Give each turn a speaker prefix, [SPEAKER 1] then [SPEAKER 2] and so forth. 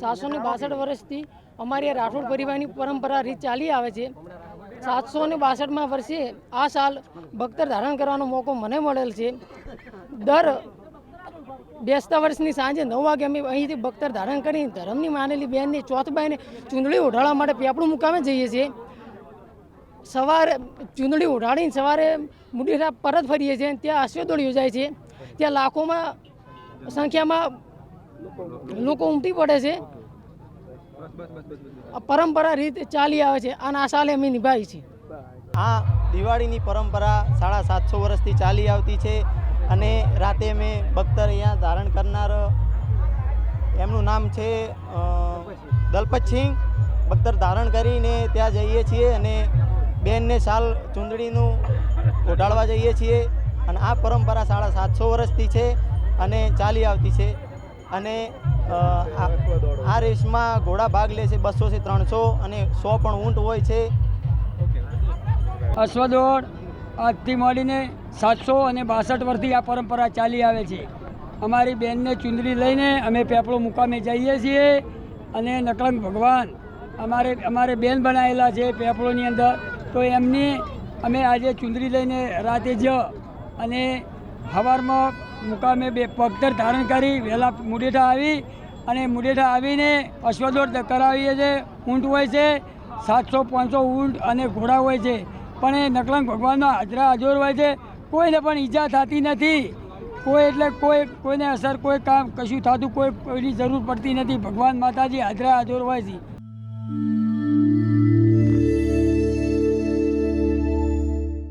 [SPEAKER 1] 762 વર્ષથી અમારી રાઠોડ પરિવારની પરંપરા રીત ચાલી આવે છે। 762માં વર્ષે આ સાલ બખ્તર ધારણ કરવાનો મોકો મને મળેલ છે। દર બેસતા વર્ષની સાંજે 9 વાગે અમે અહીંથી બખ્તર ધારણ કરી ધર્મની માનેલી બહેનની ચોથબાઈને ચૂંદડી ઓઢાડવા માટે પેપડું મુકામે જઈએ છીએ। સવારે ચૂંદડી ઓઢાડીને સવારે મુડીરા પરત ફરીએ છીએ। ત્યાં અશ્વદોળ યોજાય છે। ત્યાં લાખોમાં સંખ્યામાં લોકો ઉમટી પડે છે। પરંપરા રીત ચાલી આવે છે અને આ સાલે અમે નિભાવી છે।
[SPEAKER 2] આ દિવાળીની પરંપરા 750 વર્ષથી ચાલી આવતી છે અને રાતે અમે બખ્તર અહીંયા ધારણ કરનાર એમનું નામ છે દલપતસિંહ। બખ્તર ધારણ કરીને ત્યાં જઈએ છીએ અને બેનને શાલ ચૂંદડીનું ઓઢાડવા જઈએ છીએ અને આ પરંપરા 750 વર્ષથી છે અને ચાલી આવતી છે। અને આ રેસમાં ઘોડા ભાગ લે છે 200 થી 300 અને 100 પણ ઊંટ હોય છે।
[SPEAKER 3] અશ્વદોડ આજથી મળીને 762 વર્ષથી આ પરંપરા ચાલી આવે છે। અમારી બેનને ચૂંદડી લઈને અમે પેપળો મુકામે જઈએ છીએ અને નકલંગ ભગવાન અમારે બેન બનાવેલા છે પેપળોની અંદર, તો એમની અમે આજે ચૂંદડી લઈને રાતે જ અને સવારમાં મુકામે બખ્તર ધારણ કરી વહેલા મુડેઠા આવી અને મુડેઠા આવીને અશ્વદોડ કરાવીએ છીએ। ઊંટ હોય છે 700-500 ઊંટ અને ઘોડા હોય છે, પણ એ નકલંગ ભગવાનનો હાજરા હાજર હોય છે। કોઈને પણ ઈજા થતી નથી, કોઈને અસર કોઈ કામ કશું થતું કોઈની જરૂર પડતી નથી। ભગવાન માતાજી હાજરા હાજર હોય છે।